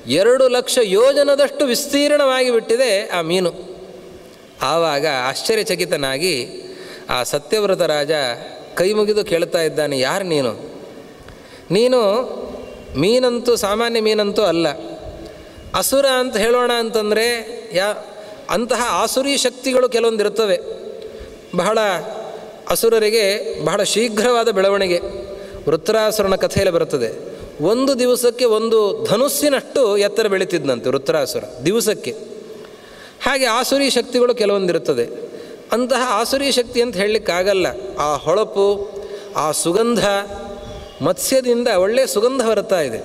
2,00,000 ಯೋಜನದಷ್ಟು ವಿಸ್ತೀರ್ಣವಾಗಿ ಬಿಟ್ಟಿದೆ ಆ ಮೀನು. ಆವಾಗ ಆಶ್ಚರ್ಯಚಕಿತನಾಗಿ ಆ ಸತ್ಯವ್ರತ ರಾಜ ಕೈ ಮುಗಿದು ಕೇಳ್ತಾ ಇದ್ದಾನೆ, ಯಾರು ನೀನು? ನೀನು ಮೀನಂತೂ ಸಾಮಾನ್ಯ ಮೀನಂತೂ ಅಲ್ಲ, ಅಸುರ ಅಂತ ಹೇಳೋಣ ಅಂತಂದರೆ ಅಂತಹ ಆಸುರಿ ಶಕ್ತಿಗಳು ಕೆಲವೊಂದು ಇರುತ್ತವೆ. ಬಹಳ ಅಸುರರಿಗೆ ಬಹಳ ಶೀಘ್ರವಾದ ಬೆಳವಣಿಗೆ. ವೃತ್ರಾಸುರನ ಕಥೆಯಲ್ಲಿ ಬರುತ್ತದೆ. ಒಂದು ದಿವಸಕ್ಕೆ ಒಂದು ಧನುಸ್ಸಿನಷ್ಟು ಎತ್ತರ ಬೆಳೀತಿದ್ದಂತೆ ವೃತ್ರಾಸುರ, ದಿವಸಕ್ಕೆ. ಹಾಗೆ ಆಸುರಿ ಶಕ್ತಿಗಳು ಕೆಲವೊಂದಿರುತ್ತದೆ. ಅಂತಹ ಆಸುರಿ ಶಕ್ತಿ ಅಂತ ಹೇಳಲಿಕ್ಕಾಗಲ್ಲ. ಆ ಹೊಳಪು, ಆ ಸುಗಂಧ, ಮತ್ಸ್ಯದಿಂದ ಒಳ್ಳೆಯ ಸುಗಂಧ ಬರ್ತಾ ಇದೆ.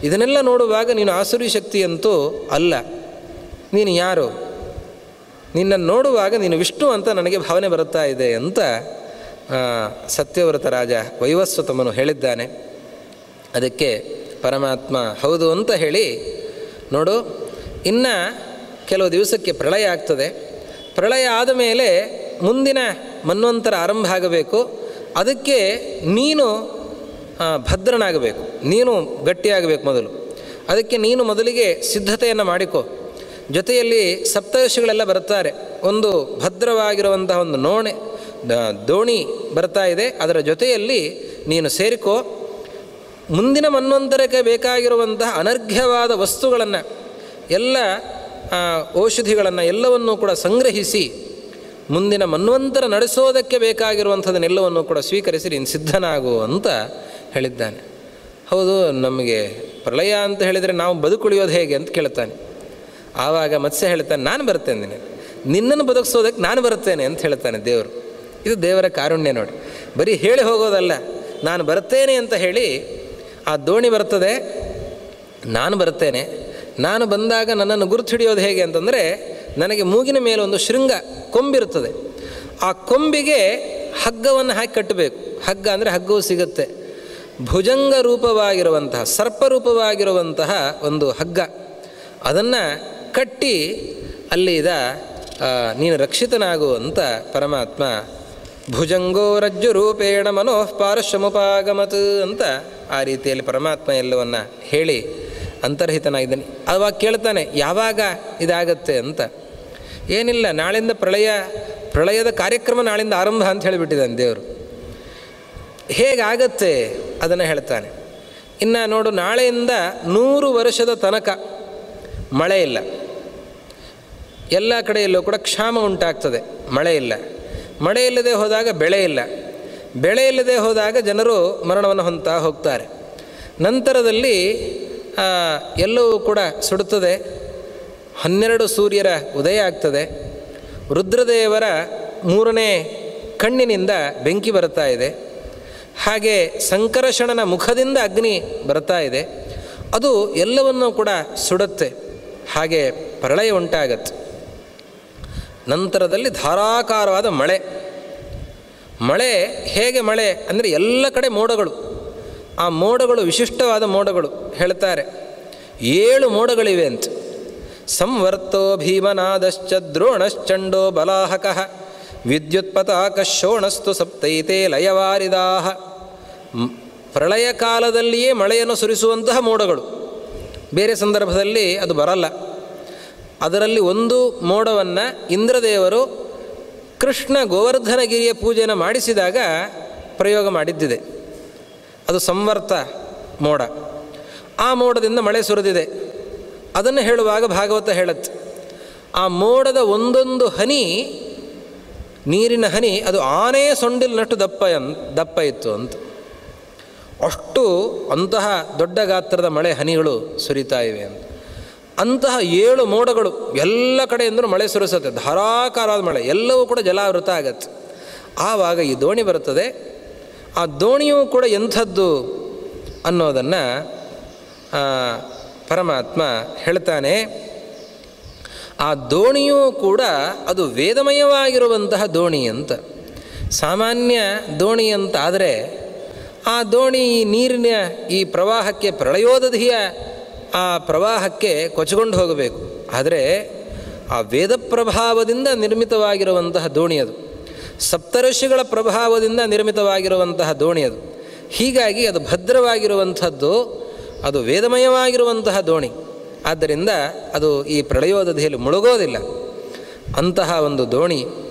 ಇದನ್ನೆಲ್ಲ ನೋಡುವಾಗ ನೀನು ಆಸುರಿ ಶಕ್ತಿಯಂತೂ ಅಲ್ಲ. ನೀನು ಯಾರು? ನಿನ್ನನ್ನು ನೋಡುವಾಗ ನೀನು ವಿಷ್ಣು ಅಂತ ನನಗೆ ಭಾವನೆ ಬರುತ್ತಾ ಇದೆ ಅಂತ ಸತ್ಯವ್ರತ ರಾಜ ವೈವಸ್ವತಮನು ಹೇಳಿದ್ದಾನೆ. ಅದಕ್ಕೆ ಪರಮಾತ್ಮ ಹೌದು ಅಂತ ಹೇಳಿ, ನೋಡು, ಇನ್ನು ಕೆಲವು ದಿವಸಕ್ಕೆ ಪ್ರಳಯ ಆಗ್ತದೆ. ಪ್ರಳಯ ಆದ ಮೇಲೆ ಮುಂದಿನ ಮನ್ವಂತರ ಆರಂಭ ಆಗಬೇಕು. ಅದಕ್ಕೆ ನೀನು ಭದ್ರನಾಗಬೇಕು, ನೀನು ಗಟ್ಟಿಯಾಗಬೇಕು ಮೊದಲು. ಅದಕ್ಕೆ ನೀನು ಮೊದಲಿಗೆ ಸಿದ್ಧತೆಯನ್ನು ಮಾಡಿಕೊ. ಜೊತೆಯಲ್ಲಿ ಸಪ್ತರ್ಷಿಗಳೆಲ್ಲ ಬರ್ತಾರೆ. ಒಂದು ಭದ್ರವಾಗಿರುವಂತಹ ಒಂದು ದೋಣಿ ಬರ್ತಾ ಇದೆ, ಅದರ ಜೊತೆಯಲ್ಲಿ ನೀನು ಸೇರಿಕೋ. ಮುಂದಿನ ಮನ್ವಂತರಕ್ಕೆ ಬೇಕಾಗಿರುವಂತಹ ಅನರ್ಘ್ಯವಾದ ವಸ್ತುಗಳನ್ನು, ಎಲ್ಲ ಔಷಧಿಗಳನ್ನು ಎಲ್ಲವನ್ನೂ ಕೂಡ ಸಂಗ್ರಹಿಸಿ ಮುಂದಿನ ಮನ್ವಂತರ ನಡೆಸೋದಕ್ಕೆ ಬೇಕಾಗಿರುವಂಥದ್ದನ್ನೆಲ್ಲವನ್ನೂ ಕೂಡ ಸ್ವೀಕರಿಸಿ ನೀನು ಸಿದ್ಧನಾಗು ಅಂತ ಹೇಳಿದ್ದಾನೆ. ಹೌದು, ನಮಗೆ ಪ್ರಳಯ ಅಂತ ಹೇಳಿದರೆ ನಾವು ಬದುಕುಳಿಯೋದು ಹೇಗೆ ಅಂತ ಕೇಳ್ತಾನೆ. ಆವಾಗ ಮತ್ಸ್ಯ ಹೇಳ್ತಾನೆ, ನಾನು ಬರ್ತೇನೆ, ನಿನ್ನನ್ನು ಬದುಕಿಸೋದಕ್ಕೆ ನಾನು ಬರ್ತೇನೆ ಅಂತ ಹೇಳ್ತಾನೆ ದೇವರು. ಇದು ದೇವರ ಕಾರುಣ್ಯ ನೋಡಿ. ಬರೀ ಹೇಳಿ ಹೋಗೋದಲ್ಲ, ನಾನು ಬರ್ತೇನೆ ಅಂತ ಹೇಳಿ ಆ ದೋಣಿ ಬರ್ತದೆ. ನಾನು ಬರ್ತೇನೆ. ನಾನು ಬಂದಾಗ ನನ್ನನ್ನು ಗುರುತು ಹಿಡಿಯೋದು ಹೇಗೆ ಅಂತಂದರೆ, ನನಗೆ ಮೂಗಿನ ಮೇಲೆ ಒಂದು ಶೃಂಗ ಕೊಂಬಿರುತ್ತದೆ. ಆ ಕೊಂಬಿಗೆ ಹಗ್ಗವನ್ನು ಹಾಕಿ ಕಟ್ಟಬೇಕು. ಹಗ್ಗ ಅಂದರೆ ಹಗ್ಗವು ಸಿಗುತ್ತೆ. ಭುಜಂಗ ರೂಪವಾಗಿರುವಂತಹ, ಸರ್ಪರೂಪವಾಗಿರುವಂತಹ ಒಂದು ಹಗ್ಗ, ಅದನ್ನು ಕಟ್ಟಿ ಅಲ್ಲಿದ ನೀನು ರಕ್ಷಿತನಾಗು ಅಂತ ಪರಮಾತ್ಮ ಭುಜಂಗೋ ರಜ್ಜು ರೂಪೇಣ ಮನೋಃ ಪಾರ್ಶ್ವಮುಪಾಗಮತ್ ಅಂತ ಆ ರೀತಿಯಲ್ಲಿ ಪರಮಾತ್ಮ ಎಲ್ಲವನ್ನು ಹೇಳಿ ಅಂತರ್ಹಿತನಾಗಿದ್ದಾನೆ. ಅವಾಗ ಕೇಳ್ತಾನೆ, ಯಾವಾಗ ಇದಾಗತ್ತೆ ಅಂತ. ಏನಿಲ್ಲ, ನಾಳಿಂದ ಪ್ರಳಯದ ಕಾರ್ಯಕ್ರಮ ನಾಳಿಂದ ಆರಂಭ ಅಂತ ಹೇಳಿಬಿಟ್ಟಿದ್ದಾನೆ ದೇವರು. ಹೇಗಾಗತ್ತೆ ಅದನ್ನು ಹೇಳ್ತಾನೆ. ಇನ್ನು ನೋಡು, ನಾಳೆಯಿಂದ 100 ವರ್ಷದ ತನಕ ಮಳೆ ಇಲ್ಲ. ಎಲ್ಲ ಕಡೆಯಲ್ಲೂ ಕೂಡ ಕ್ಷಾಮ ಉಂಟಾಗ್ತದೆ. ಮಳೆ ಇಲ್ಲ. ಮಳೆ ಇಲ್ಲದೆ ಹೋದಾಗ ಬೆಳೆ ಇಲ್ಲ. ಬೆಳೆ ಇಲ್ಲದೆ ಹೋದಾಗ ಜನರು ಮರಣವನ್ನು ಹೊಂದ್ತಾ ಹೋಗ್ತಾರೆ. ನಂತರದಲ್ಲಿ ಎಲ್ಲವೂ ಕೂಡ ಸುಡುತ್ತದೆ. 12 ಸೂರ್ಯರ ಉದಯ ಆಗ್ತದೆ. ರುದ್ರದೇವರ 3ನೇ ಕಣ್ಣಿನಿಂದ ಬೆಂಕಿ ಬರ್ತಾ ಇದೆ. ಹಾಗೆ ಸಂಕರ್ಷಣನ ಮುಖದಿಂದ ಅಗ್ನಿ ಬರ್ತಾ ಇದೆ. ಅದು ಎಲ್ಲವನ್ನೂ ಕೂಡ ಸುಡುತ್ತೆ. ಹಾಗೆ ಪ್ರಳಯ ಉಂಟಾಗತ್ತೆ. ನಂತರದಲ್ಲಿ ಧಾರಾಕಾರವಾದ ಮಳೆ ಹೇಗೆ ಮಳೆ ಅಂದರೆ ಎಲ್ಲ ಕಡೆ ಮೋಡಗಳು. ಆ ಮೋಡಗಳು ವಿಶಿಷ್ಟವಾದ ಮೋಡಗಳು. ಹೇಳ್ತಾರೆ 7 ಮೋಡಗಳಿವೆ ಅಂತ. ಸಂವರ್ತೋ ಭೀಮನಾದಶ್ಚ ದ್ರೋಣಶ್ಚಂಡೋ ಬಲಾಹಕಃ ವಿದ್ಯುತ್ಪತಾಕಶೋಣಸ್ತು ಸಪ್ತೈತೆ ಲಯವಾರಿದಾಹ. ಪ್ರಳಯ ಕಾಲದಲ್ಲಿಯೇ ಮಳೆಯನ್ನು ಸುರಿಸುವಂತಹ ಮೋಡಗಳು. ಬೇರೆ ಸಂದರ್ಭದಲ್ಲಿ ಅದು ಬರಲ್ಲ. ಅದರಲ್ಲಿ ಒಂದು ಮೋಡವನ್ನು ಇಂದ್ರದೇವರು ಕೃಷ್ಣ ಗೋವರ್ಧನಗಿರಿಯ ಪೂಜೆಯನ್ನು ಮಾಡಿಸಿದಾಗ ಪ್ರಯೋಗ ಮಾಡಿದ್ದಿದೆ. ಅದು ಸಂವರ್ತ ಮೋಡ. ಆ ಮೋಡದಿಂದ ಮಳೆ ಸುರಿದಿದೆ. ಅದನ್ನು ಹೇಳುವಾಗ ಭಾಗವತ ಹೇಳುತ್ತೆ, ಆ ಮೋಡದ ಒಂದೊಂದು ಹನಿ, ನೀರಿನ ಹನಿ, ಅದು ಆನೆ ಸೊಂಡಿಲಿನಷ್ಟು ದಪ್ಪ ಇತ್ತು ಅಂತ. ಅಷ್ಟು ಅಂತಹ ದೊಡ್ಡ ಗಾತ್ರದ ಮಳೆ ಹನಿಗಳು ಸುರಿತಾ ಇವೆ ಅಂತ. ಅಂತಹ 7 ಮೋಡಗಳು ಎಲ್ಲ ಕಡೆಯಿಂದಲೂ ಮಳೆ ಸುರಿಸುತ್ತೆ. ಧಾರಾಕಾರವಾದ ಮಳೆ, ಎಲ್ಲವೂ ಕೂಡ ಜಲಾವೃತ ಆಗತ್ತೆ. ಆವಾಗ ಈ ದೋಣಿ ಬರುತ್ತದೆ. ಆ ದೋಣಿಯೂ ಕೂಡ ಎಂಥದ್ದು ಅನ್ನೋದನ್ನು ಪರಮಾತ್ಮ ಹೇಳ್ತಾನೆ. ಆ ದೋಣಿಯೂ ಕೂಡ ಅದು ವೇದಮಯವಾಗಿರುವಂತಹ ದೋಣಿ ಅಂತ. ಸಾಮಾನ್ಯ ದೋಣಿ ಅಂತ ಆದರೆ ಆ ದೋಣಿ ನೀರಿನ ಈ ಪ್ರವಾಹಕ್ಕೆ, ಪ್ರಳಯೋದಧಿಯ ಆ ಪ್ರವಾಹಕ್ಕೆ ಕೊಚ್ಚಿಕೊಂಡು ಹೋಗಬೇಕು. ಆದರೆ ಆ ವೇದ ಪ್ರಭಾವದಿಂದ ನಿರ್ಮಿತವಾಗಿರುವಂತಹ ದೋಣಿ ಅದು. ಸಪ್ತಋಷಿಗಳ ಪ್ರಭಾವದಿಂದ ನಿರ್ಮಿತವಾಗಿರುವಂತಹ ದೋಣಿ ಅದು. ಹೀಗಾಗಿ ಅದು ಭದ್ರವಾಗಿರುವಂಥದ್ದು, ಅದು ವೇದಮಯವಾಗಿರುವಂತಹ ದೋಣಿ. ಆದ್ದರಿಂದ ಅದು ಈ ಪ್ರಳಯೋದಧಿಯಲ್ಲಿ ಮುಳುಗೋದಿಲ್ಲ. ಅಂತಹ ಒಂದು ದೋಣಿ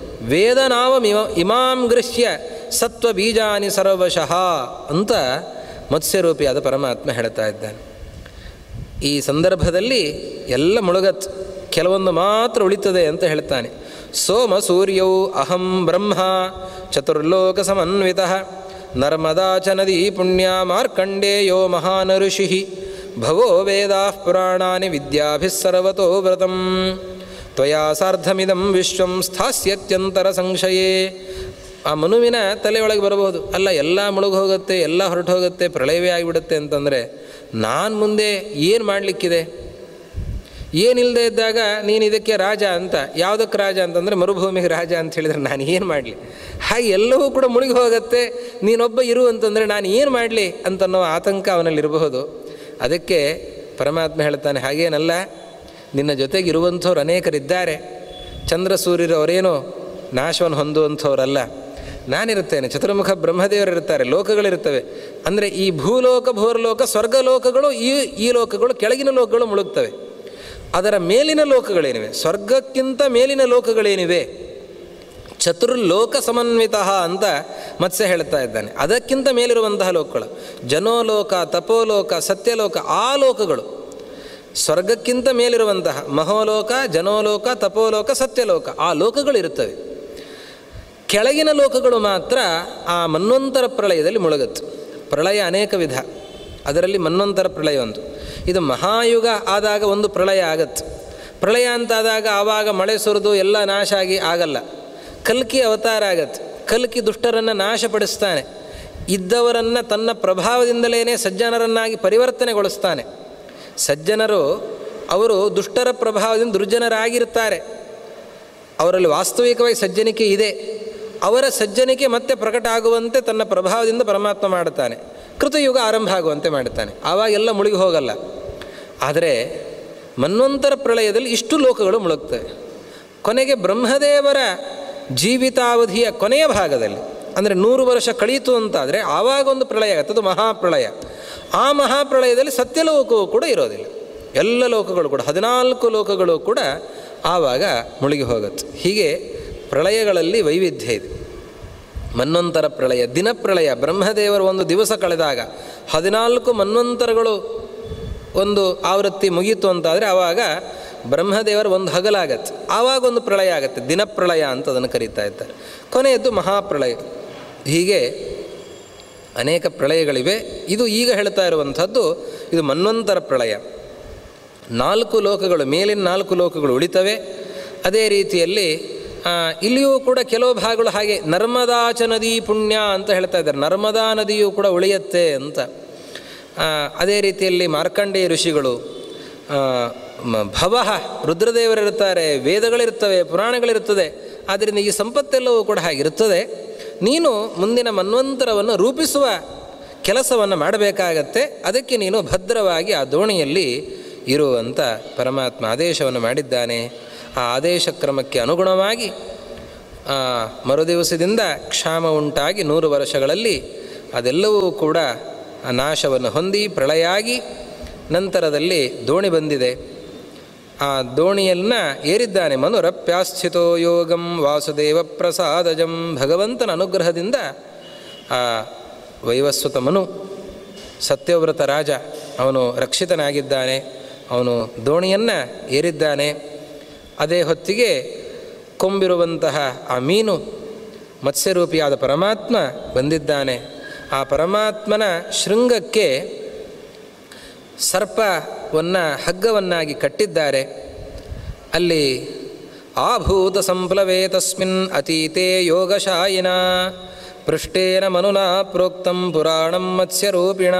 ವೇದನಾವಮಿವ ಇಮಾಂ ಗೃಹ್ಯ ಸತ್ವ ಬೀಜಾನಿ ಸರ್ವಶಃ ಅಂತ ಮತ್ಸ್ಯರೂಪಿಯಾದ ಪರಮಾತ್ಮ ಹೇಳ್ತಾ ಇದ್ದಾನೆ. ಈ ಸಂದರ್ಭದಲ್ಲಿ ಎಲ್ಲ ಮುಳುಗತ್, ಕೆಲವೊಂದು ಮಾತ್ರ ಉಳಿತದೆ ಅಂತ ಹೇಳ್ತಾನೆ. ಸೋಮ ಸೂರ್ಯೌ ಅಹಂ ಬ್ರಹ್ಮ ಚತುರ್ಲೋಕ ಸಮನ್ವಿತಃ ನರ್ಮದಾ ಚ ನದೀ ಪುಣ್ಯ ಮಾರ್ಕಂಡೇಯೋ ಮಹಾನ್ ಋಷಿ ಭವೋ ವೇದಾಃ ಪುರಾಣಾನಿ ವಿದ್ಯಾಭಿಃ ಸರ್ವತೋ ವ್ರತಂ ತ್ವಯಾ ಸಾರ್ಧಮಿದಂ ವಿಶ್ವಂ ಸ್ಥಾಸ್ಯತ್ಯಂತರ ಸಂಶಯೇ. ಆ ಮನುವಿನ ತಲೆಯೊಳಗೆ ಬರಬಹುದು, ಅಲ್ಲ ಎಲ್ಲ ಮುಳುಗಿ ಹೋಗುತ್ತೆ, ಎಲ್ಲ ಹೊರಟು ಹೋಗುತ್ತೆ, ಪ್ರಳಯವೇ ಆಗಿಬಿಡುತ್ತೆ ಅಂತಂದರೆ ನಾನು ಮುಂದೆ ಏನು ಮಾಡಲಿಕ್ಕಿದೆ? ಏನಿಲ್ಲದೆ ಇದ್ದಾಗ ನೀನು ಇದಕ್ಕೆ ರಾಜ ಅಂತ, ಯಾವುದಕ್ಕೆ ರಾಜ ಅಂತಂದರೆ ಮರುಭೂಮಿಗೆ ರಾಜ ಅಂತ ಹೇಳಿದರೆ ನಾನು ಏನು ಮಾಡಲಿ? ಹಾಗೆ ಎಲ್ಲವೂ ಕೂಡ ಮುಳುಗಿ ಹೋಗುತ್ತೆ, ನೀನೊಬ್ಬ ಇರು ಅಂತಂದರೆ ನಾನು ಏನು ಮಾಡಲಿ ಅಂತನ್ನೋ ಆತಂಕ ಅವನಲ್ಲಿರಬಹುದು. ಅದಕ್ಕೆ ಪರಮಾತ್ಮ ಹೇಳ್ತಾನೆ, ಹಾಗೇನಲ್ಲ, ನಿನ್ನ ಜೊತೆಗಿರುವಂಥವ್ರು ಅನೇಕರಿದ್ದಾರೆ. ಚಂದ್ರ ಸೂರ್ಯರು ಅವರೇನೋ ನಾಶವನ್ನು ಹೊಂದುವಂಥವ್ರಲ್ಲ, ನಾನಿರುತ್ತೇನೆ. ಚತುರ್ಮುಖ ಬ್ರಹ್ಮದೇವರಿರ್ತಾರೆ, ಲೋಕಗಳಿರ್ತವೆ. ಅಂದರೆ ಈ ಭೂಲೋಕ, ಭೂರ್ಲೋಕ, ಸ್ವರ್ಗಲೋಕಗಳು, ಈ ಲೋಕಗಳು, ಕೆಳಗಿನ ಲೋಕಗಳು ಮುಳುಗ್ತವೆ. ಅದರ ಮೇಲಿನ ಲೋಕಗಳೇನಿವೆ, ಸ್ವರ್ಗಕ್ಕಿಂತ ಮೇಲಿನ ಲೋಕಗಳೇನಿವೆ, ಚತುರ್ಲೋಕ ಸಮನ್ವಿತ ಅಂತ ಮತ್ಸ್ಯ ಹೇಳ್ತಾ ಇದ್ದಾನೆ. ಅದಕ್ಕಿಂತ ಮೇಲಿರುವಂತಹ ಲೋಕಗಳು ಜನೋಲೋಕ, ತಪೋಲೋಕ, ಸತ್ಯಲೋಕ, ಆ ಲೋಕಗಳು ಸ್ವರ್ಗಕ್ಕಿಂತ ಮೇಲಿರುವಂತಹ ಮಹೋಲೋಕ, ಜನೋಲೋಕ, ತಪೋಲೋಕ, ಸತ್ಯಲೋಕ, ಆ ಲೋಕಗಳಿರುತ್ತವೆ. ಕೆಳಗಿನ ಲೋಕಗಳು ಮಾತ್ರ ಆ ಮನ್ವಂತರ ಪ್ರಳಯದಲ್ಲಿ ಮುಳುಗತ್ತು. ಪ್ರಳಯ ಅನೇಕ ವಿಧ, ಅದರಲ್ಲಿ ಮನ್ವಂತರ ಪ್ರಳಯ ಒಂದು. ಇದು ಮಹಾಯುಗ ಆದಾಗ ಒಂದು ಪ್ರಳಯ ಆಗತ್ತೆ. ಪ್ರಳಯ ಅಂತಾದಾಗ ಆವಾಗ ಮಳೆ ಸುರಿದು ಎಲ್ಲ ನಾಶ ಆಗಿ ಆಗಲ್ಲ. ಕಲ್ಕಿ ಅವತಾರ ಆಗತ್ತೆ. ಕಲ್ಕಿ ದುಷ್ಟರನ್ನು ನಾಶಪಡಿಸ್ತಾನೆ, ಇದ್ದವರನ್ನು ತನ್ನ ಪ್ರಭಾವದಿಂದಲೇ ಸಜ್ಜನರನ್ನಾಗಿ ಪರಿವರ್ತನೆಗೊಳಿಸ್ತಾನೆ. ಸಜ್ಜನರು ಅವರು ದುಷ್ಟರ ಪ್ರಭಾವದಿಂದ ದುರ್ಜನರಾಗಿರ್ತಾರೆ, ಅವರಲ್ಲಿ ವಾಸ್ತವಿಕವಾಗಿ ಸಜ್ಜನಿಕೆ ಇದೆ. ಅವರ ಸಜ್ಜನಿಕೆ ಮತ್ತೆ ಪ್ರಕಟ ಆಗುವಂತೆ ತನ್ನ ಪ್ರಭಾವದಿಂದ ಪರಮಾತ್ಮ ಮಾಡುತ್ತಾನೆ. ಕೃತಯುಗ ಆರಂಭ ಆಗುವಂತೆ ಮಾಡುತ್ತಾನೆ. ಆವಾಗೆಲ್ಲ ಮುಳುಗಿ ಹೋಗಲ್ಲ. ಆದರೆ ಮನ್ವಂತರ ಪ್ರಳಯದಲ್ಲಿ ಇಷ್ಟು ಲೋಕಗಳು ಮುಳುಗ್ತವೆ. ಕೊನೆಗೆ ಬ್ರಹ್ಮದೇವರ ಜೀವಿತಾವಧಿಯ ಕೊನೆಯ ಭಾಗದಲ್ಲಿ, ಅಂದರೆ 100 ವರ್ಷ ಕಳೀತು ಅಂತಾದರೆ ಆವಾಗ ಒಂದು ಪ್ರಳಯ ಆಗುತ್ತೆ, ಅದು ಮಹಾಪ್ರಳಯ. ಆ ಮಹಾಪ್ರಳಯದಲ್ಲಿ ಸತ್ಯಲೋಕವು ಕೂಡ ಇರೋದಿಲ್ಲ. ಎಲ್ಲ ಲೋಕಗಳು ಕೂಡ 14 ಲೋಕಗಳು ಕೂಡ ಆವಾಗ ಮುಳುಗಿ ಹೋಗುತ್ತೆ. ಹೀಗೆ ಪ್ರಳಯಗಳಲ್ಲಿ ವೈವಿಧ್ಯ ಇದೆ. ಮನ್ವಂತರ ಪ್ರಳಯ, ದಿನಪ್ರಳಯ, ಬ್ರಹ್ಮದೇವರು ಒಂದು ದಿವಸ ಕಳೆದಾಗ 14 ಮನ್ವಂತರಗಳು ಒಂದು ಆವೃತ್ತಿ ಮುಗೀತು ಅಂತಾದರೆ ಆವಾಗ ಬ್ರಹ್ಮದೇವರ ಒಂದು ಹಗಲಾಗತ್ತೆ, ಆವಾಗ ಒಂದು ಪ್ರಳಯ ಆಗುತ್ತೆ, ದಿನಪ್ರಳಯ ಅಂತ ಅದನ್ನು ಕರೀತಾ ಇದ್ದಾರೆ. ಕೊನೆಯದ್ದು ಮಹಾಪ್ರಳಯ. ಹೀಗೆ ಅನೇಕ ಪ್ರಳಯಗಳಿವೆ. ಇದು ಈಗ ಹೇಳ್ತಾ ಇರುವಂಥದ್ದು ಇದು ಮನ್ವಂತರ ಪ್ರಳಯ. 4 ಲೋಕಗಳು, ಮೇಲಿನ 4 ಲೋಕಗಳು ಉಳಿತವೆ. ಅದೇ ರೀತಿಯಲ್ಲಿ ಇಲ್ಲಿಯೂ ಕೂಡ ಕೆಲವು ಭಾಗಗಳು ಹಾಗೆ ನರ್ಮದಾ ಚ ನದಿ ಪುಣ್ಯ ಅಂತ ಹೇಳ್ತಾ ಇದ್ದಾರೆ. ನರ್ಮದಾ ನದಿಯೂ ಕೂಡ ಉಳಿಯುತ್ತೆ ಅಂತ. ಅದೇ ರೀತಿಯಲ್ಲಿ ಮಾರ್ಕಂಡೇಯ ಋಷಿಗಳು, ಭವ ರುದ್ರದೇವರಿರ್ತಾರೆ, ವೇದಗಳಿರ್ತವೆ, ಪುರಾಣಗಳಿರ್ತದೆ. ಆದ್ದರಿಂದ ಈ ಸಂಪತ್ತೆಲ್ಲವೂ ಕೂಡ ಹಾಗಿರುತ್ತದೆ. ನೀನು ಮುಂದಿನ ಮನ್ವಂತರವನ್ನು ರೂಪಿಸುವ ಕೆಲಸವನ್ನು ಮಾಡಬೇಕಾಗತ್ತೆ. ಅದಕ್ಕೆ ನೀನು ಭದ್ರವಾಗಿ ಆ ದೋಣಿಯಲ್ಲಿ ಇರುವಂಥ ಪರಮಾತ್ಮ ಆದೇಶವನ್ನು ಮಾಡಿದ್ದಾನೆ. ಆ ಆದೇಶ ಕ್ರಮಕ್ಕೆ ಅನುಗುಣವಾಗಿ ಮರುದಿವಸದಿಂದ ಕ್ಷಾಮ ಉಂಟಾಗಿ 100 ವರ್ಷಗಳಲ್ಲಿ ಅದೆಲ್ಲವೂ ಕೂಡ ನಾಶವನ್ನು ಹೊಂದಿ ಪ್ರಳಯ ಆಗಿ ನಂತರದಲ್ಲಿ ದೋಣಿ ಬಂದಿದೆ. ಆ ದೋಣಿಯನ್ನು ಏರಿದ್ದಾನೆ ಮನುರಪ್ಯಾಸ್ಥಿತೋ ಯೋಗಂ ವಾಸುದೇವ ಪ್ರಸಾದಜಂ. ಭಗವಂತನ ಅನುಗ್ರಹದಿಂದ ಆ ವೈವಸ್ವತ ಮನು ಸತ್ಯವ್ರತ ರಾಜ ಅವನು ರಕ್ಷಿತನಾಗಿದ್ದಾನೆ. ಅವನು ದೋಣಿಯನ್ನು ಏರಿದ್ದಾನೆ. ಅದೇ ಹೊತ್ತಿಗೆ ಕೊಂಬಿರುವಂತಹ ಆ ಮೀನು ಮತ್ಸ್ಯರೂಪಿಯಾದ ಪರಮಾತ್ಮ ಬಂದಿದ್ದಾನೆ. ಆ ಪರಮಾತ್ಮನ ಶೃಂಗಕ್ಕೆ ಸರ್ಪವನ್ನು ಹಗ್ಗವನ್ನಾಗಿ ಕಟ್ಟಿದ್ದಾರೆ. ಅಲ್ಲಿ ಆಭೂತ ಸಂಪ್ಲವೇ ತಸ್ಮಿನ್ ಅತೀತೆ ಯೋಗಶಾಯಿನ ಪೃಷ್ಟೇನ ಮನುನಾ ಪ್ರೋಕ್ತಂ ಪುರಾಣಂ ಮತ್ಸ್ಯರೂಪಿಣ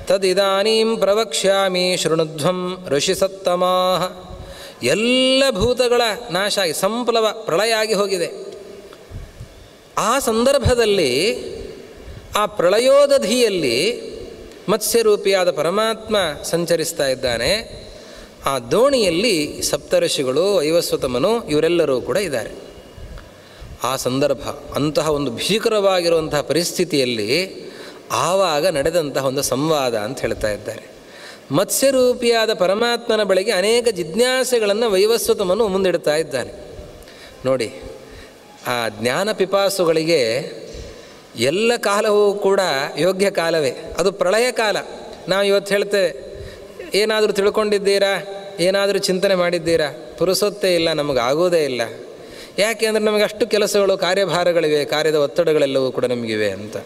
ತದಿದಾನೀಂ ಪ್ರವಕ್ಷ್ಯಾಮಿ ಶೃಣುಧ್ವಂ ಋಷಿಸತ್ತಮಾಃ. ಎಲ್ಲ ಭೂತಗಳ ನಾಶ ಆಗಿ ಸಂಪ್ಲವ ಪ್ರಳಯ ಆಗಿ ಹೋಗಿದೆ. ಆ ಸಂದರ್ಭದಲ್ಲಿ ಆ ಪ್ರಳಯೋದಧಿಯಲ್ಲಿ ಮತ್ಸ್ಯರೂಪಿಯಾದ ಪರಮಾತ್ಮ ಸಂಚರಿಸ್ತಾ ಇದ್ದಾನೆ. ಆ ದೋಣಿಯಲ್ಲಿ ಸಪ್ತಋಷಿಗಳು, ವೈವಸ್ವತಮನು ಇವರೆಲ್ಲರೂ ಕೂಡ ಇದ್ದಾರೆ. ಆ ಸಂದರ್ಭ ಅಂತಹ ಒಂದು ಭೀಕರವಾಗಿರುವಂತಹ ಪರಿಸ್ಥಿತಿಯಲ್ಲಿ ಆವಾಗ ನಡೆದಂತಹ ಒಂದು ಸಂವಾದ ಅಂತ ಹೇಳ್ತಾ ಇದ್ದಾರೆ. ಮತ್ಸ್ಯರೂಪಿಯಾದ ಪರಮಾತ್ಮನ ಬಳಿಗೆ ಅನೇಕ ಜಿಜ್ಞಾಸೆಗಳನ್ನು ವೈವಸ್ವತಮನು ಮುಂದಿಡ್ತಾ ಇದ್ದಾನೆ. ನೋಡಿ, ಆ ಜ್ಞಾನ ಪಿಪಾಸುಗಳಿಗೆ ಎಲ್ಲ ಕಾಲವೂ ಕೂಡ ಯೋಗ್ಯ ಕಾಲವೇ. ಅದು ಪ್ರಳಯ ಕಾಲ. ನಾವು ಇವತ್ತು ಹೇಳ್ತೇವೆ, ಏನಾದರೂ ತಿಳ್ಕೊಂಡಿದ್ದೀರಾ, ಏನಾದರೂ ಚಿಂತನೆ ಮಾಡಿದ್ದೀರಾ? ಪುರುಸೊತ್ತೇ ಇಲ್ಲ, ನಮಗಾಗೋದೇ ಇಲ್ಲ. ಯಾಕೆ ಅಂದರೆ ನಮಗೆ ಅಷ್ಟು ಕೆಲಸಗಳು, ಕಾರ್ಯಭಾರಗಳಿವೆ, ಕಾರ್ಯದ ಒತ್ತಡಗಳೆಲ್ಲವೂ ಕೂಡ ನಮಗಿವೆ ಅಂತ.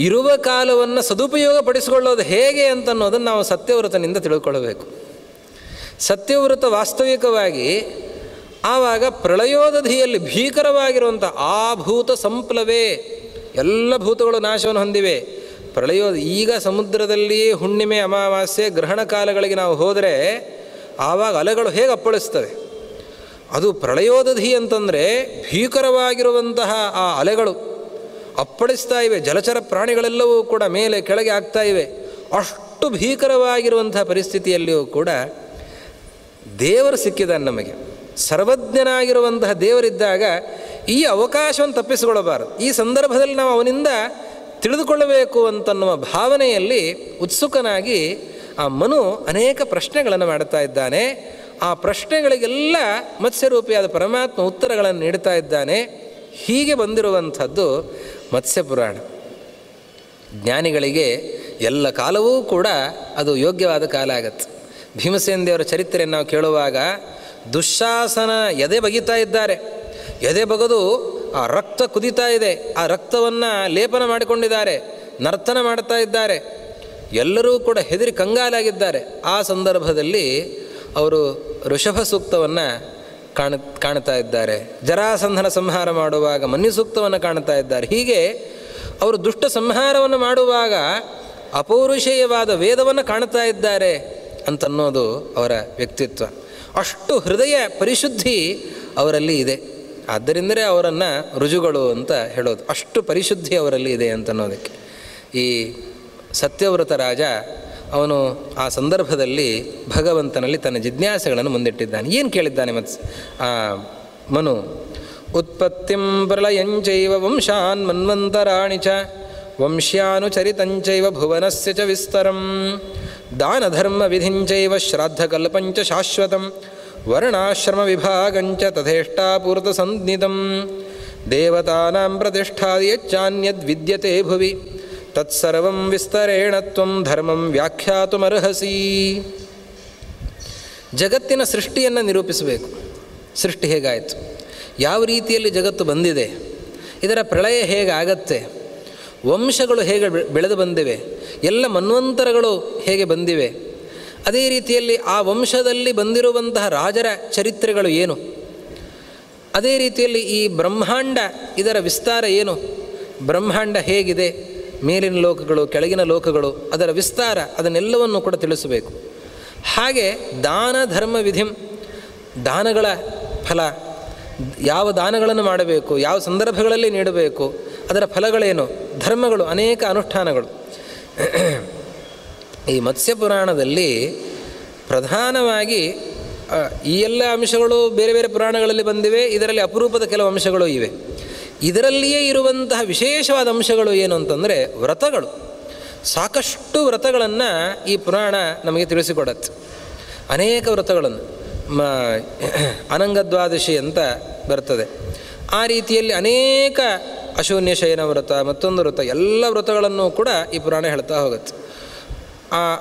ಇರುವ ಕಾಲವನ್ನು ಸದುಪಯೋಗ ಪಡಿಸಿಕೊಳ್ಳೋದು ಹೇಗೆ ಅಂತನ್ನೋದನ್ನು ನಾವು ಸತ್ಯವ್ರತನಿಂದ ತಿಳ್ಕೊಳ್ಬೇಕು. ಸತ್ಯವ್ರತ ವಾಸ್ತವಿಕವಾಗಿ ಆವಾಗ ಪ್ರಳಯೋದಧಿಯಲ್ಲಿ ಭೀಕರವಾಗಿರುವಂಥ ಆ ಭೂತ ಸಂಪ್ಲವೇ, ಎಲ್ಲ ಭೂತಗಳು ನಾಶವನ್ನು ಹೊಂದಿವೆ. ಪ್ರಳಯೋದ ಈಗ ಸಮುದ್ರದಲ್ಲಿ ಹುಣ್ಣಿಮೆ, ಅಮಾವಾಸ್ಯೆ, ಗ್ರಹಣ ಕಾಲಗಳಿಗೆ ನಾವು ಹೋದರೆ ಆವಾಗ ಅಲೆಗಳು ಹೇಗೆ ಅಪ್ಪಳಿಸ್ತವೆ. ಅದು ಪ್ರಳಯೋದಧಿ ಅಂತಂದರೆ ಭೀಕರವಾಗಿರುವಂತಹ ಆ ಅಲೆಗಳು ಅಪ್ಪಳಿಸ್ತಾ ಇವೆ. ಜಲಚರ ಪ್ರಾಣಿಗಳೆಲ್ಲವೂ ಕೂಡ ಮೇಲೆ ಕೆಳಗೆ ಆಗ್ತಾ ಇವೆ. ಅಷ್ಟು ಭೀಕರವಾಗಿರುವಂತಹ ಪರಿಸ್ಥಿತಿಯಲ್ಲಿಯೂ ಕೂಡ ದೇವರು ಸಿಕ್ಕಿದ್ದಾನೆ ನಮಗೆ. ಸರ್ವಜ್ಞನಾಗಿರುವಂತಹ ದೇವರಿದ್ದಾಗ ಈ ಅವಕಾಶವನ್ನು ತಪ್ಪಿಸಿಕೊಳ್ಳಬಾರದು. ಈ ಸಂದರ್ಭದಲ್ಲಿ ನಾವು ಅವನಿಂದ ತಿಳಿದುಕೊಳ್ಳಬೇಕು ಅಂತನ್ನುವ ಭಾವನೆಯಲ್ಲಿ ಉತ್ಸುಕನಾಗಿ ಆ ಮನು ಅನೇಕ ಪ್ರಶ್ನೆಗಳನ್ನು ಮಾಡ್ತಾ ಇದ್ದಾನೆ. ಆ ಪ್ರಶ್ನೆಗಳಿಗೆಲ್ಲ ಮತ್ಸ್ಯರೂಪಿಯಾದ ಪರಮಾತ್ಮ ಉತ್ತರಗಳನ್ನು ನೀಡ್ತಾ ಇದ್ದಾನೆ. ಹೀಗೆ ಬಂದಿರುವಂಥದ್ದು ಮತ್ಸ್ಯಪುರಾಣ. ಜ್ಞಾನಿಗಳಿಗೆ ಎಲ್ಲ ಕಾಲವೂ ಕೂಡ ಅದು ಯೋಗ್ಯವಾದ ಕಾಲ ಆಗತ್ತೆ. ಭೀಮಸೇನ ದೇವರ ಚರಿತ್ರೆಯನ್ನು ನಾವು ಕೇಳುವಾಗ ದುಶ್ಯಾಸನ ಎದೆ ಬಗಿತಾ ಇದ್ದಾರೆ. ಎದೆ ಬಗದು ಆ ರಕ್ತ ಕುದಿತಾ ಇದೆ. ಆ ರಕ್ತವನ್ನು ಲೇಪನ ಮಾಡಿಕೊಂಡಿದ್ದಾರೆ, ನರ್ತನ ಮಾಡ್ತಾ ಇದ್ದಾರೆ. ಎಲ್ಲರೂ ಕೂಡ ಹೆದರಿ ಕಂಗಾಲಾಗಿದ್ದಾರೆ. ಆ ಸಂದರ್ಭದಲ್ಲಿ ಅವರು ಋಷಭ ಸೂಕ್ತವನ್ನು ಕಾಣ್ತಾ ಇದ್ದಾರೆ. ಜರಾಸಂಧನ ಸಂಹಾರ ಮಾಡುವಾಗ ಮನ್ಯು ಸೂಕ್ತವನ್ನು ಕಾಣ್ತಾ ಇದ್ದಾರೆ. ಹೀಗೆ ಅವರು ದುಷ್ಟ ಸಂಹಾರವನ್ನು ಮಾಡುವಾಗ ಅಪೌರುಷೇಯವಾದ ವೇದವನ್ನು ಕಾಣ್ತಾ ಇದ್ದಾರೆ ಅಂತನ್ನೋದು ಅವರ ವ್ಯಕ್ತಿತ್ವ. ಅಷ್ಟು ಹೃದಯ ಪರಿಶುದ್ಧಿ ಅವರಲ್ಲಿ ಇದೆ. ಆದ್ದರಿಂದಲೇ ಅವರನ್ನು ರುಜುಗಳು ಅಂತ ಹೇಳೋದು. ಅಷ್ಟು ಪರಿಶುದ್ಧಿ ಅವರಲ್ಲಿ ಇದೆ ಅಂತನ್ನೋದಕ್ಕೆ. ಈ ಸತ್ಯವ್ರತ ರಾಜ ಅವನು ಆ ಸಂದರ್ಭದಲ್ಲಿ ಭಗವಂತನಲ್ಲಿ ತನ್ನ ಜಿಜ್ಞಾಸೆಗಳನ್ನು ಮುಂದಿಟ್ಟಿದ್ದಾನೆ. ಏನು ಕೇಳಿದ್ದಾನೆ ಮನು? ಉತ್ಪತ್ತಿಂ ಪ್ರಳಯಂಚೈವ ವಂಶಾನ್ ಮನ್ವಂತರಾಣಿ ಚ ವಂಶ್ಯಾನುಚರಿತಂಚೈವ ಭುವನಸ್ಯ ಚ ವಿಸ್ತರಂ ದಾನಧರ್ಮ ವಿಧಿಂಚೈವ ಶ್ರಾದ್ದಕಲ್ಪಂಚ ಶಾಶ್ವತಂ ವರ್ಣಾಶ್ರಮ ವಿಭಾಗಂಚ ತಥೇಷ್ಟಾಪೂರ್ತ ಸಂಜ್ಞಿತಂ ದೇವತಾನಾಂ ಪ್ರತಿಷ್ಠಾದಿ ಯಚ್ಚಾನ್ಯದ್ ವಿದ್ಯತೆ ಭುವಿ ತತ್ಸರ್ವಂ ವಿಸ್ತರೇಣ ತ್ವಂ ಧರ್ಮಂ ವ್ಯಾಖ್ಯಾತುಮರ್ಹಸಿ. ಜಗತ್ತಿನ ಸೃಷ್ಟಿಯನ್ನು ನಿರೂಪಿಸಬೇಕು. ಸೃಷ್ಟಿ ಹೇಗಾಯಿತು, ಯಾವ ರೀತಿಯಲ್ಲಿ ಜಗತ್ತು ಬಂದಿದೆ, ಇದರ ಪ್ರಳಯ ಹೇಗಾಗತ್ತೆ, ವಂಶಗಳು ಹೇಗೆ ಬೆಳೆದು ಬಂದಿವೆ, ಎಲ್ಲ ಮನ್ವಂತರಗಳು ಹೇಗೆ ಬಂದಿವೆ, ಅದೇ ರೀತಿಯಲ್ಲಿ ಆ ವಂಶದಲ್ಲಿ ಬಂದಿರುವಂತಹ ರಾಜರ ಚರಿತ್ರೆಗಳು ಏನು, ಅದೇ ರೀತಿಯಲ್ಲಿ ಈ ಬ್ರಹ್ಮಾಂಡ ಇದರ ವಿಸ್ತಾರ ಏನು, ಬ್ರಹ್ಮಾಂಡ ಹೇಗಿದೆ, ಮೇಲಿನ ಲೋಕಗಳು ಕೆಳಗಿನ ಲೋಕಗಳು ಅದರ ವಿಸ್ತಾರ, ಅದನ್ನೆಲ್ಲವನ್ನು ಕೂಡ ತಿಳಿಸಬೇಕು. ಹಾಗೆ ದಾನ ಧರ್ಮ ವಿಧಿಂ, ದಾನಗಳ ಫಲ, ಯಾವ ದಾನಗಳನ್ನು ಮಾಡಬೇಕು, ಯಾವ ಸಂದರ್ಭಗಳಲ್ಲಿ ನೀಡಬೇಕು, ಅದರ ಫಲಗಳೇನು, ಧರ್ಮಗಳು, ಅನೇಕ ಅನುಷ್ಠಾನಗಳು. ಈ ಮತ್ಸ್ಯಪುರಾಣದಲ್ಲಿ ಪ್ರಧಾನವಾಗಿ ಈ ಎಲ್ಲ ಅಂಶಗಳು ಬೇರೆ ಬೇರೆ ಪುರಾಣಗಳಲ್ಲಿ ಬಂದಿವೆ. ಇದರಲ್ಲಿ ಅಪರೂಪದ ಕೆಲವು ಅಂಶಗಳು ಇವೆ. ಇದರಲ್ಲಿಯೇ ಇರುವಂತಹ ವಿಶೇಷವಾದ ಅಂಶಗಳು ಏನು ಅಂತಂದರೆ ವ್ರತಗಳು. ಸಾಕಷ್ಟು ವ್ರತಗಳನ್ನು ಈ ಪುರಾಣ ನಮಗೆ ತಿಳಿಸಿಕೊಡತ್ತೆ. ಅನೇಕ ವ್ರತಗಳನ್ನು ಅನಂಗದ್ವಾದಶಿ ಅಂತ ಬರ್ತದೆ. ಆ ರೀತಿಯಲ್ಲಿ ಅನೇಕ ಅಶೂನ್ಯ ಶಯನ ವ್ರತ, ಮತ್ತೊಂದು ವ್ರತ, ಎಲ್ಲ ವ್ರತಗಳನ್ನು ಕೂಡ ಈ ಪುರಾಣ ಹೇಳ್ತಾ ಹೋಗುತ್ತೆ.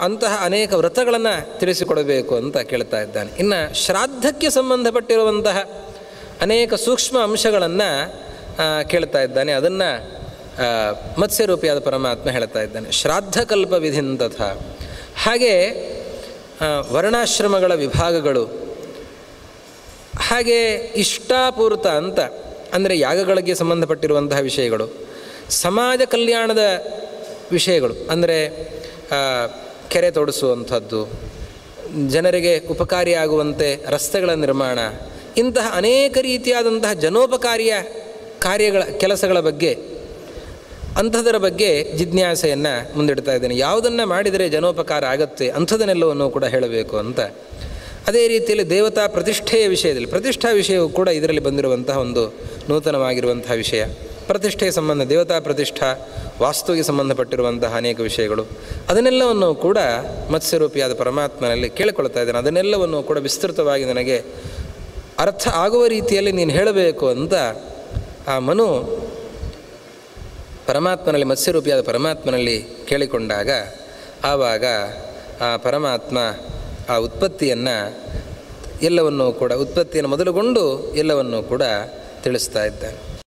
ಅಂತಹ ಅನೇಕ ವ್ರತಗಳನ್ನು ತಿಳಿಸಿಕೊಡಬೇಕು ಅಂತ ಕೇಳ್ತಾ ಇದ್ದಾನೆ. ಇನ್ನು ಶ್ರಾದ್ದಕ್ಕೆ ಸಂಬಂಧಪಟ್ಟಿರುವಂತಹ ಅನೇಕ ಸೂಕ್ಷ್ಮ ಅಂಶಗಳನ್ನು ಕೇಳ್ತಾ ಇದ್ದಾನೆ. ಅದನ್ನು ಮತ್ಸ್ಯರೂಪಿಯಾದ ಪರಮಾತ್ಮ ಹೇಳ್ತಾ ಇದ್ದಾನೆ. ಶ್ರಾದ್ದಕಲ್ಪ ವಿಧಿಂತಥ, ಹಾಗೆ ವರ್ಣಾಶ್ರಮಗಳ ವಿಭಾಗಗಳು, ಹಾಗೆ ಇಷ್ಟಾಪೂರ್ತ ಅಂತ ಅಂದರೆ ಯಾಗಗಳಿಗೆ ಸಂಬಂಧಪಟ್ಟಿರುವಂತಹ ವಿಷಯಗಳು, ಸಮಾಜ ಕಲ್ಯಾಣದ ವಿಷಯಗಳು ಅಂದರೆ ಕೆರೆ ತೋಡಿಸುವಂಥದ್ದು, ಜನರಿಗೆ ಉಪಕಾರಿಯಾಗುವಂತೆ ರಸ್ತೆಗಳ ನಿರ್ಮಾಣ, ಇಂತಹ ಅನೇಕ ರೀತಿಯಾದಂತಹ ಜನೋಪಕಾರಿಯ ಕೆಲಸಗಳ ಬಗ್ಗೆ, ಅಂಥದರ ಬಗ್ಗೆ ಜಿಜ್ಞಾಸೆಯನ್ನು ಮುಂದಿಡ್ತಾ ಇದ್ದೇನೆ. ಯಾವುದನ್ನು ಮಾಡಿದರೆ ಜನೋಪಕಾರ ಆಗುತ್ತೆ ಅಂಥದನ್ನೆಲ್ಲವನ್ನು ಕೂಡ ಹೇಳಬೇಕು ಅಂತ. ಅದೇ ರೀತಿಯಲ್ಲಿ ದೇವತಾ ಪ್ರತಿಷ್ಠೆಯ ವಿಷಯದಲ್ಲಿ, ಪ್ರತಿಷ್ಠಾ ವಿಷಯವು ಕೂಡ ಇದರಲ್ಲಿ ಬಂದಿರುವಂತಹ ಒಂದು ನೂತನವಾಗಿರುವಂತಹ ವಿಷಯ. ಪ್ರತಿಷ್ಠೆಗೆ ಸಂಬಂಧ, ದೇವತಾ ಪ್ರತಿಷ್ಠಾ, ವಾಸ್ತುವಿಗೆ ಸಂಬಂಧಪಟ್ಟಿರುವಂತಹ ಅನೇಕ ವಿಷಯಗಳು, ಅದನ್ನೆಲ್ಲವನ್ನು ಕೂಡ ಮತ್ಸ್ಯರೂಪಿಯಾದ ಪರಮಾತ್ಮನಲ್ಲಿ ಕೇಳಿಕೊಳ್ತಾ ಇದ್ದೇನೆ. ಅದನ್ನೆಲ್ಲವನ್ನು ಕೂಡ ವಿಸ್ತೃತವಾಗಿ ನನಗೆ ಅರ್ಥ ಆಗುವ ರೀತಿಯಲ್ಲಿ ನೀನು ಹೇಳಬೇಕು ಅಂತ ಆ ಮನು ಪರಮಾತ್ಮನಲ್ಲಿ, ಮತ್ಸ್ಯರೂಪಿಯಾದ ಪರಮಾತ್ಮನಲ್ಲಿ ಕೇಳಿಕೊಂಡಾಗ ಆವಾಗ ಆ ಪರಮಾತ್ಮ ಆ ಉತ್ಪತ್ತಿಯನ್ನು ಎಲ್ಲವನ್ನೂ ಕೂಡ, ಉತ್ಪತ್ತಿಯನ್ನು ಮೊದಲುಗೊಂಡು ಎಲ್ಲವನ್ನೂ ಕೂಡ ತಿಳಿಸ್ತಾ ಇದ್ದಾನೆ.